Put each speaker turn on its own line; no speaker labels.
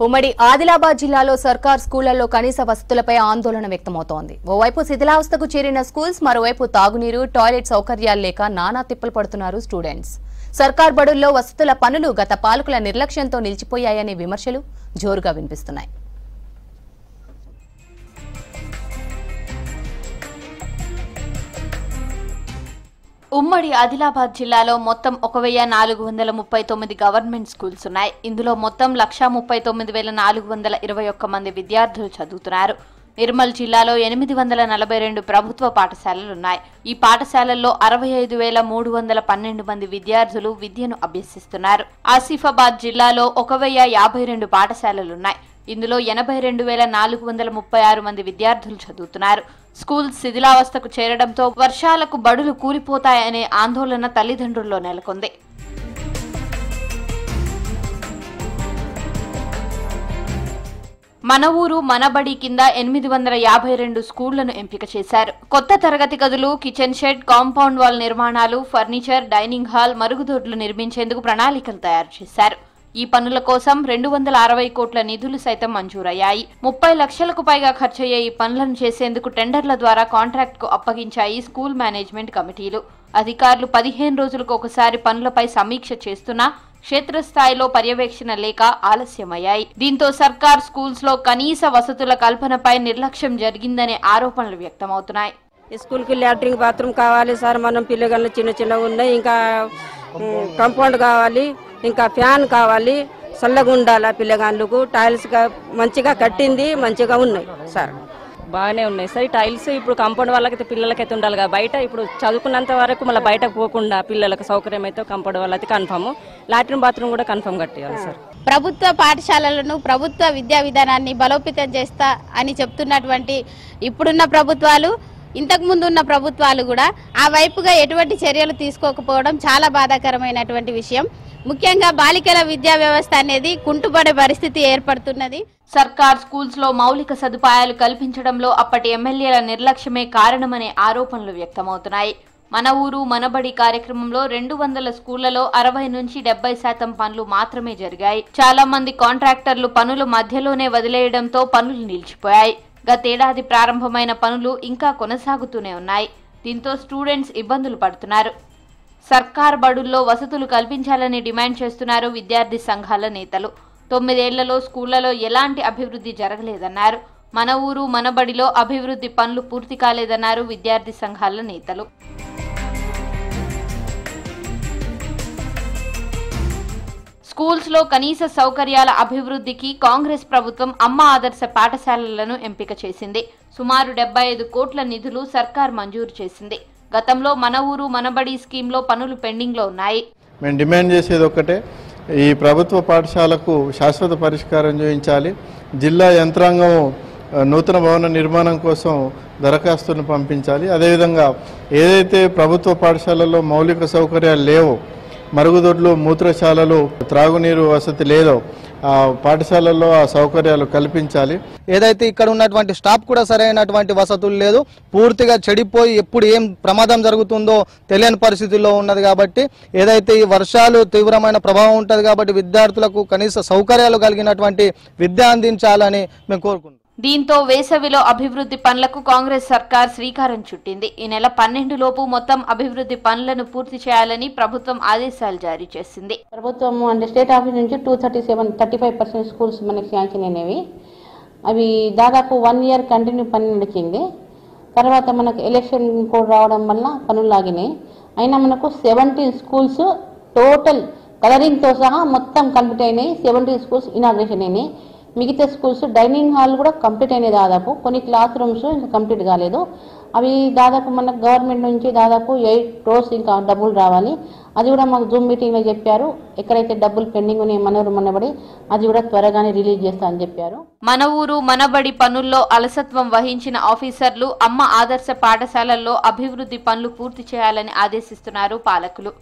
ఉమ్మడి ఆదిలాబాద్ జిల్లాలో సర్కార్ స్కూళ్లలో కనీస వసతులపై ఆందోళన వ్యక్తమవుతోంది. ఓవైపు శిథిలావస్థకు చేరిన స్కూల్స్, మరోవైపు తాగునీరు, టాయిలెట్ సౌకర్యాలు లేక నానా తిప్పలు పడుతున్నారు స్టూడెంట్స్. సర్కార్ బడుల్లో వసతుల పనులు గత పాలకుల నిర్లక్ష్యంతో నిలిచిపోయాయనే విమర్శలు జోరుగా వినిపిస్తున్నాయి.
ఉమ్మడి ఆదిలాబాద్ జిల్లాలో మొత్తం 1439 గవర్నమెంట్ స్కూల్స్ ఉన్నాయి. ఇందులో మొత్తం 139,421 మంది విద్యార్థులు చదువుతున్నారు. నిర్మల్ జిల్లాలో 842 ప్రభుత్వ పాఠశాలలున్నాయి. ఈ పాఠశాలల్లో 65,312 మంది విద్యార్థులు విద్యను అభ్యసిస్తున్నారు. ఆసిఫాబాద్ జిల్లాలో 1052 పాఠశాలలున్నాయి. ఇందులో 82,436 మంది విద్యార్థులు చదువుతున్నారు. స్కూల్ శిథిలావస్థకు చేరడంతో వర్షాలకు బడులు కూలిపోతాయనే ఆందోళన తల్లిదండ్రుల్లో నెలకొంది. మన ఊరు మనబడి కింద 852 స్కూళ్లను ఎంపిక చేశారు. కొత్త తరగతి గదులు, కిచెన్ షెడ్, కాంపౌండ్ వాల్ నిర్మాణాలు, ఫర్నిచర్, డైనింగ్ హాల్, మరుగుదొడ్లు నిర్మించేందుకు ప్రణాళికలు తయారు చేశారు. ఈ పనుల కోసం 260 కోట్ల నిధులు సైతం మంజూరయ్యాయి. 30 లక్షలకు పైగా ఖర్చయ్యే ఈ పనులను చేసేందుకు టెండర్ల ద్వారా కాంట్రాక్ట్ కు అప్పగించాయి స్కూల్ మేనేజ్మెంట్ కమిటీలు. అధికారులు 15 రోజులకు ఒకసారి పనులపై సమీక్ష చేస్తున్నా క్షేత్రస్థాయిలో పర్యవేక్షణ లేక ఆలస్యమయ్యాయి. దీంతో సర్కార్ స్కూల్స్ లో కనీస వసతుల కల్పనపై నిర్లక్ష్యం జరిగిందనే ఆరోపణలు వ్యక్తమవుతున్నాయి.
స్కూల్ కి లాట్రిన్ బాత్రూమ్ కావాలి సార్, మనం పిల్లగాళ్ళు చిన్న ఉన్నాయి, ఇంకా కాంపౌండ్ కావాలి, ఇంకా ఫ్యాన్ కావాలి, చల్లగా ఉండాలి పిల్లగాళ్ళకు. టైల్స్ మంచిగా కట్టింది, మంచిగా ఉన్నాయి సార్.
బాగానే ఉన్నాయి సార్. టైల్స్ ఇప్పుడు కాంపౌండ్ వాళ్ళకైతే పిల్లలకైతే ఉండాలి కదా, బయట ఇప్పుడు చదువుకున్నంత వరకు మళ్ళీ బయటకు పోకుండా పిల్లలకు సౌకర్యం అయితే కాంపౌండ్ వాళ్ళైతే కన్ఫర్మ్, లాట్రిన్ బాత్రూమ్ కూడా కన్ఫర్మ్ కట్టేయాలి సార్.
ప్రభుత్వ పాఠశాలలను, ప్రభుత్వ విద్యా విధానాన్ని బలోపేతం చేస్తా అని చెప్తున్నటువంటి ఇప్పుడున్న ప్రభుత్వాలు, ఇంతకు ముందు ఉన్న ప్రభుత్వాలు కూడా ఆ వైపుగా ఎటువంటి చర్యలు తీసుకోకపోవడం చాలా బాధాకరమైనటువంటి విషయం. ముఖ్యంగా బాలికల విద్యా వ్యవస్థ అనేది కుంటుపడే పరిస్థితి ఏర్పడుతున్నది.
సర్కార్ స్కూల్స్ లో మౌలిక సదుపాయాలు కల్పించడంలో అప్పటి ఎమ్మెల్యేల నిర్లక్ష్యమే కారణమనే ఆరోపణలు వ్యక్తమవుతున్నాయి. మన ఊరు మనబడి కార్యక్రమంలో 200 స్కూళ్లలో 60 నుంచి 70% పనులు మాత్రమే జరిగాయి. చాలా మంది కాంట్రాక్టర్లు పనులు మధ్యలోనే వదిలేయడంతో పనులు నిలిచిపోయాయి. గతేడాది ప్రారంభమైన పనులు ఇంకా కొనసాగుతూనే ఉన్నాయి. దీంతో స్టూడెంట్స్ ఇబ్బందులు పడుతున్నారు. సర్కార్ బడుల్లో వసతులు కల్పించాలని డిమాండ్ చేస్తున్నారు విద్యార్థి సంఘాల నేతలు. 9 ఏళ్లలో స్కూళ్లలో ఎలాంటి అభివృద్ధి జరగలేదన్నారు. మన ఊరు మనబడిలో అభివృద్ధి పనులు పూర్తి కాలేదన్నారు విద్యార్థి సంఘాల నేతలు. స్కూల్స్ లో కనీస సౌకర్యాల అభివృద్ధికి కాంగ్రెస్ ప్రభుత్వం అమ్మ ఆదర్శ పాఠశాలలను ఎంపిక చేసింది. సుమారు 75 కోట్ల నిధులు సర్కార్ మంజూరు చేసింది. గతంలో మన ఊరు మనబడి స్కీమ్ లో పనులు పెండింగ్ లో ఉన్నాయి.
మేము డిమాండ్ చేసేది ఒక్కటే, ఈ ప్రభుత్వ పాఠశాలకు శాశ్వత పరిష్కారం చూపించాలి. జిల్లా యంత్రాంగం నూతన భవన నిర్మాణం కోసం దరఖాస్తును పంపించాలి. అదేవిధంగా ఏదైతే ప్రభుత్వ పాఠశాలల్లో మౌలిక సౌకర్యాలు లేవో, మరుగుదొడ్లు, మూత్రశాలలు, త్రాగునీరు వసతి లేదో ఆ పాఠశాలల్లో ఆ సౌకర్యాలు కల్పించాలి.
ఏదైతే ఇక్కడ ఉన్నటువంటి స్టాఫ్ కూడా సరైనటువంటి వసతులు లేదు, పూర్తిగా చెడిపోయి ఎప్పుడు ఏం ప్రమాదం జరుగుతుందో తెలియని పరిస్థితుల్లో ఉన్నది. కాబట్టి ఏదైతే ఈ వర్షాలు తీవ్రమైన ప్రభావం ఉంటుంది కాబట్టి విద్యార్థులకు కనీస సౌకర్యాలు కలిగినటువంటి విద్య అందించాలని మేము కోరుకుంటున్నాం.
దీంతో వేసవిలో అభివృద్ధి పనులకు కాంగ్రెస్ సర్కార్ శ్రీకారం చుట్టింది. ఈ నెల 12 లోపు మొత్తం అభివృద్ధి పనులను పూర్తి చేయాలని ప్రభుత్వం ఆదేశాలు జారీ చేసింది.
ప్రభుత్వం అంటే స్టేట్ ఆఫీస్ నుంచి 235% స్కూల్స్ మనకి శాంక్షన్ అయినవి. అవి దాదాపు 1 ఇయర్ కంటిన్యూ పని నడిచింది. తర్వాత మనకు ఎలక్షన్ కోడ్ రావడం వల్ల పనులు ఆగినాయి. అయినా మనకు 17 స్కూల్స్ టోటల్ కలరింగ్తో సహా మొత్తం కంప్లీట్ అయినాయి. 17 స్కూల్స్ ఇనాగ్రేషన్ అయినాయి. మిగతా స్కూల్స్ డైనింగ్ హాల్ కూడా కంప్లీట్ అయినాయి. దాదాపు కొన్ని క్లాస్ రూమ్స్ ఇంకా కంప్లీట్ కాలేదు. అవి దాదాపు మనకు గవర్నమెంట్ నుంచి దాదాపు 8 crores ఇంకా డబ్బులు రావాలి. అది కూడా మాకు జూమ్ మీటింగ్లో చెప్పారు. ఎక్కడైతే డబ్బులు పెండింగ్ ఉన్నాయి మన ఊరు మనబడి, అది కూడా త్వరగానే రిలీజ్ చేస్తా అని చెప్పారు.
మన ఊరు మనబడి పనుల్లో అలసత్వం వహించిన ఆఫీసర్లు అమ్మ ఆదర్శ పాఠశాలల్లో అభివృద్ధి పనులు పూర్తి చేయాలని ఆదేశిస్తున్నారు పాలకులు.